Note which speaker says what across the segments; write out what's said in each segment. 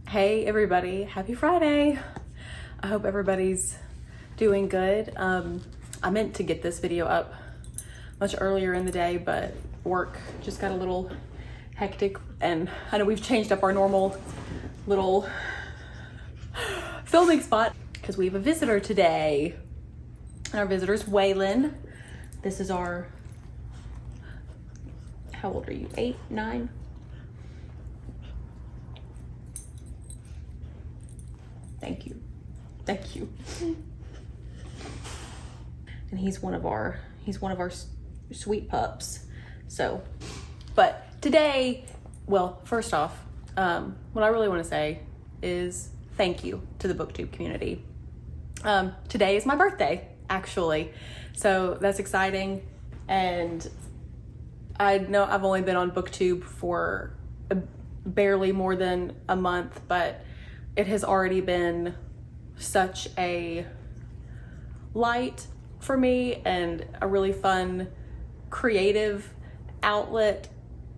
Speaker 1: Hey everybody, happy Friday. I hope everybody's doing good. I meant to get this video up much earlier in the day, but work just got a little hectic, and I know we've changed up our normal little filming spot because we have a visitor today. And our visitor is Waylon. This is our, how old are you? 8, 9? Thank you. And he's one of our sweet pups. So, but today, well, first off, what I really want to say is thank you to the BookTube community. Today is my birthday, actually. So that's exciting. And I know I've only been on BookTube for barely more than a month, but it has already been such a light for me and a really fun creative outlet,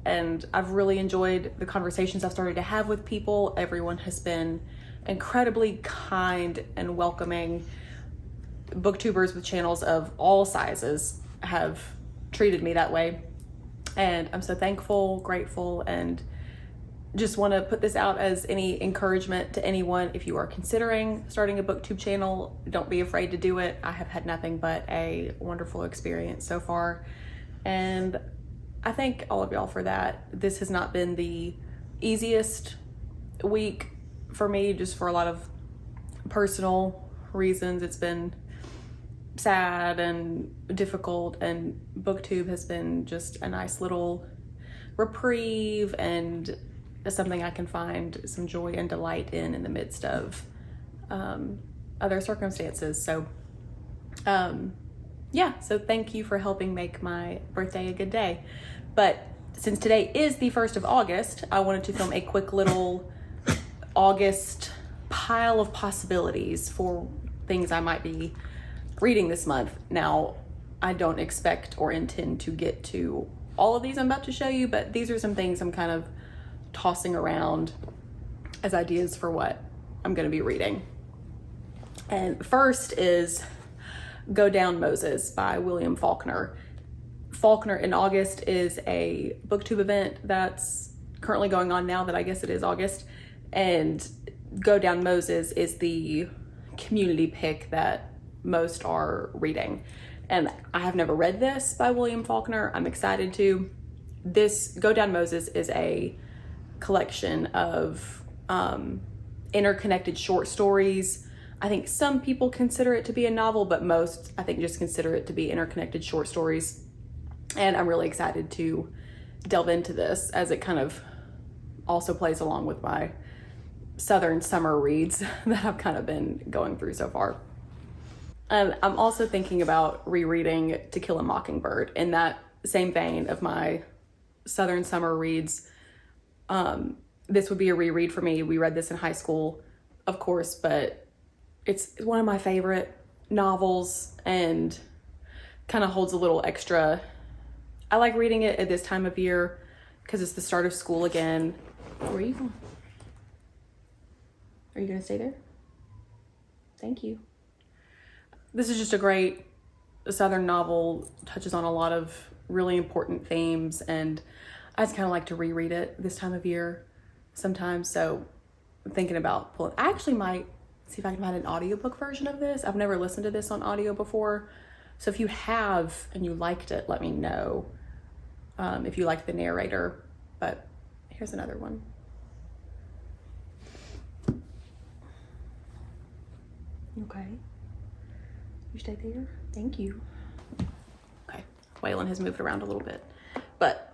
Speaker 1: and I've really enjoyed the conversations I've started to have with people. Everyone has been incredibly kind and welcoming. Booktubers with channels of all sizes have treated me that way, and I'm so thankful, grateful, and just want to put this out as any encouragement to anyone. If you are considering starting a BookTube channel, don't be afraid to do it. I have had nothing but a wonderful experience so far, and I thank all of y'all for that. This has not been the easiest week for me, just for a lot of personal reasons. It's been sad and difficult, and BookTube has been just a nice little reprieve and something I can find some joy and delight in the midst of other circumstances. So yeah, so thank you for helping make my birthday a good day. But since today is the 1st of August, I wanted to film a quick little August pile of possibilities for things I might be reading this month. Now, I don't expect or intend to get to all of these I'm about to show you, but these are some things I'm kind of tossing around as ideas for what I'm going to be reading. And first is Go Down Moses by William Faulkner. Faulkner in August is a BookTube event that's currently going on now that I guess it is August, and Go Down Moses is the community pick that most are reading. And I have never read this by William Faulkner. I'm excited to. This Go Down Moses is a collection of interconnected short stories. I think some people consider it to be a novel, but most, I think, just consider it to be interconnected short stories. And I'm really excited to delve into this, as it kind of also plays along with my Southern summer reads that I've kind of been going through so far. I'm also thinking about rereading To Kill a Mockingbird in that same vein of my Southern summer reads. This would be a reread for me. We read this in high school, of course, but it's one of my favorite novels and kind of holds a little extra. I like reading it at this time of year because it's the start of school again. Where are you going? Are you going to stay there? Thank you. This is just a great Southern novel, touches on a lot of really important themes, and I just kind of like to reread it this time of year sometimes. So I'm thinking about pulling. I actually might see if I can find an audiobook version of this. I've never listened to this on audio before. So if you have and you liked it, let me know if you liked the narrator. But here's another one. Okay. You stay there? Thank you. Okay. Waylon has moved around a little bit. But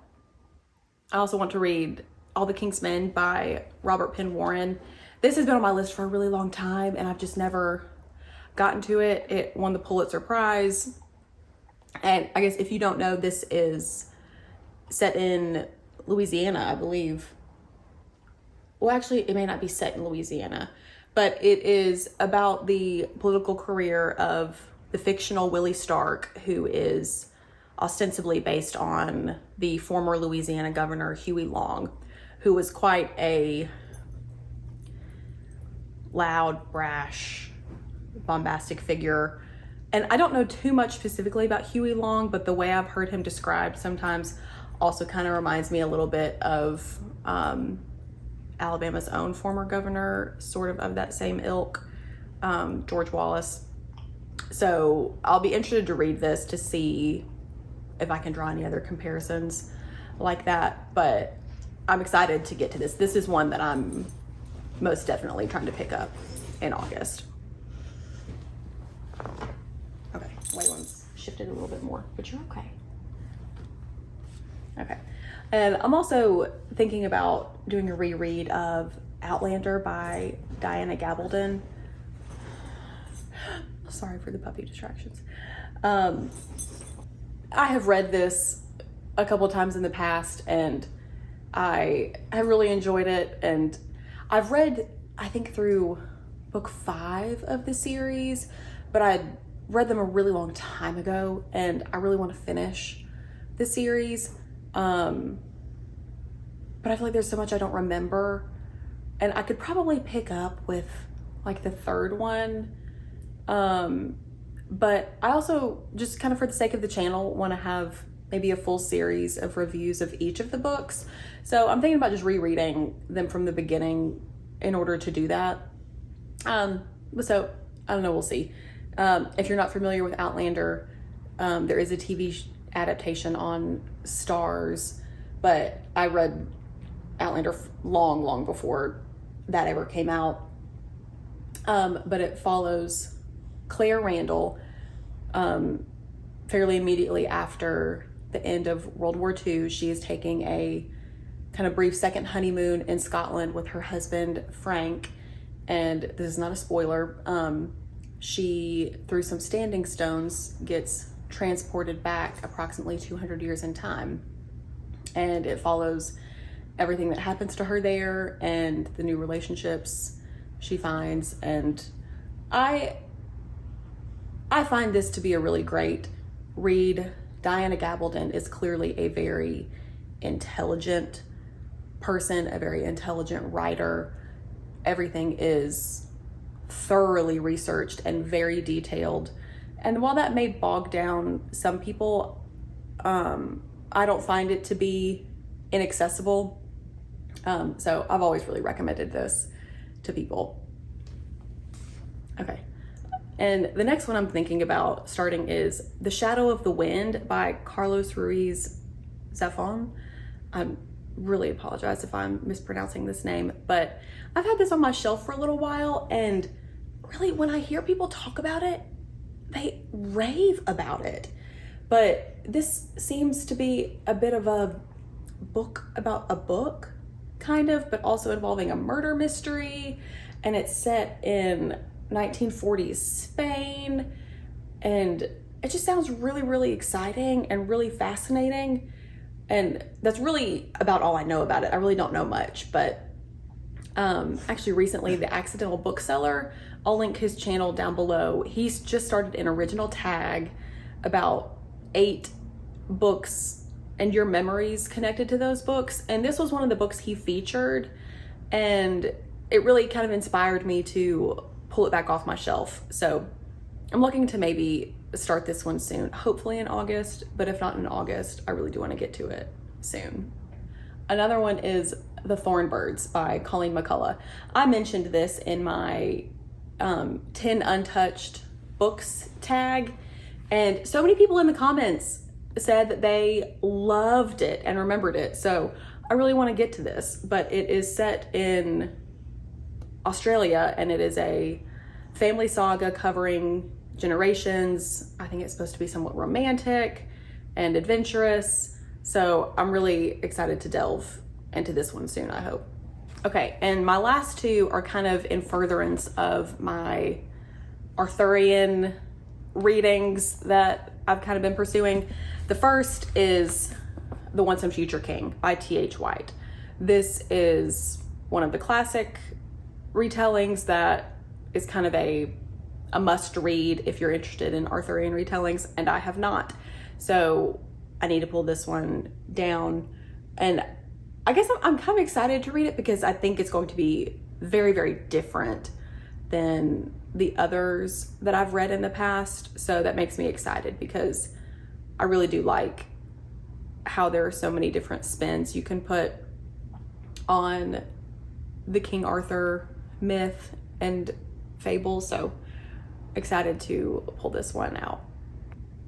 Speaker 1: I also want to read All the King's Men by Robert Penn Warren. This has been on my list for a really long time, and I've just never gotten to it. It won the Pulitzer Prize. And I guess if you don't know, this is set in Louisiana, I believe. Well, actually, it may not be set in Louisiana, but it is about the political career of the fictional Willie Stark, who is ostensibly based on the former Louisiana governor, Huey Long, who was quite a loud, brash, bombastic figure. And I don't know too much specifically about Huey Long, but the way I've heard him described sometimes also kind of reminds me a little bit of Alabama's own former governor, sort of that same ilk, George Wallace. So I'll be interested to read this to see if I can draw any other comparisons like that, but I'm excited to get to this. This is one that I'm most definitely trying to pick up in August. Okay, Waylon's shifted a little bit more, but you're okay. Okay, and I'm also thinking about doing a reread of Outlander by Diana Gabaldon. Sorry for the puppy distractions. I have read this a couple times in the past, and I have really enjoyed it. And I've read, I think, through book 5 of the series, but I read them a really long time ago, and I really want to finish the series. But I feel like there's so much I don't remember, and I could probably pick up with like the 3rd one. But I also, just kind of for the sake of the channel, want to have maybe a full series of reviews of each of the books. So I'm thinking about just rereading them from the beginning in order to do that. So I don't know, we'll see. If you're not familiar with Outlander, there is a TV adaptation on Stars, but I read Outlander long before that ever came out. But it follows Claire Randall fairly immediately after the end of World War II. She is taking a kind of brief second honeymoon in Scotland with her husband, Frank. And this is not a spoiler. She, through some standing stones, gets transported back approximately 200 years in time. And it follows everything that happens to her there and the new relationships she finds. And I find this to be a really great read. Diana Gabaldon is clearly a very intelligent person, a very intelligent writer. Everything is thoroughly researched and very detailed. And while that may bog down some people, I don't find it to be inaccessible. So I've always really recommended this to people. Okay. And the next one I'm thinking about starting is The Shadow of the Wind by Carlos Ruiz Zafón. I really apologize if I'm mispronouncing this name, but I've had this on my shelf for a little while, and really when I hear people talk about it, they rave about it. But this seems to be a bit of a book about a book, kind of, but also involving a murder mystery, and it's set in 1940s Spain, and it just sounds really exciting and really fascinating. And that's really about all I know about it. I really don't know much, but actually recently the Accidental Bookseller, I'll link his channel down below. He's just started an original tag about 8 books and your memories connected to those books. And this was one of the books he featured, and it really kind of inspired me to pull it back off my shelf. So I'm looking to maybe start this one soon, hopefully in August, but if not in August, I really do want to get to it soon. Another one is The Thorn Birds by Colleen McCullough. I mentioned this in my 10 untouched books tag, and so many people in the comments said that they loved it and remembered it. So I really want to get to this, but it is set in Australia, and it is a family saga covering generations. I think it's supposed to be somewhat romantic and adventurous. So I'm really excited to delve into this one soon, I hope. Okay, and my last 2 are kind of in furtherance of my Arthurian readings that I've kind of been pursuing. The first is The Once and Future King by T.H. White. This is one of the classic retellings that is kind of a must read if you're interested in Arthurian retellings, and I have not. So I need to pull this one down. And I guess I'm kind of excited to read it because I think it's going to be very different than the others that I've read in the past. So that makes me excited because I really do like how there are so many different spins you can put on the King Arthur myth and fable. So excited to pull this one out.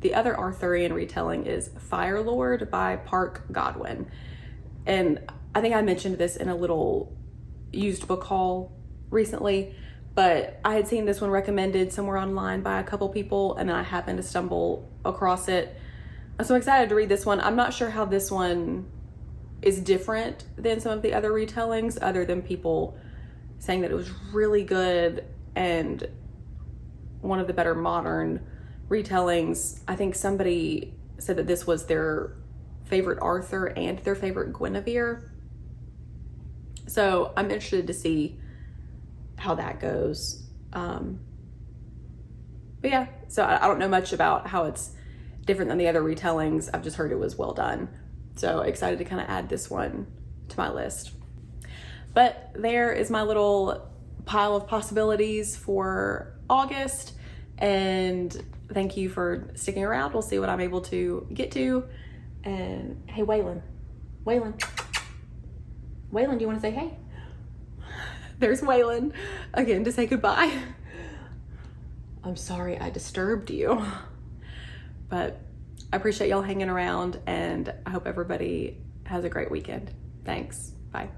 Speaker 1: The other Arthurian retelling is Fire Lord by Park Godwin. And I think I mentioned this in a little used book haul recently, but I had seen this one recommended somewhere online by a couple people, and then I happened to stumble across it. So I'm excited to read this one. I'm not sure how this one is different than some of the other retellings, other than people saying that it was really good and one of the better modern retellings. I think somebody said that this was their favorite Arthur and their favorite Guinevere. So I'm interested to see how that goes. But yeah, so I don't know much about how it's different than the other retellings. I've just heard it was well done. So excited to kind of add this one to my list. But there is my little pile of possibilities for August. And thank you for sticking around. We'll see what I'm able to get to. And hey, Waylon, do you want to say hey? There's Waylon again to say goodbye. I'm sorry I disturbed you, but I appreciate y'all hanging around, and I hope everybody has a great weekend. Thanks. Bye.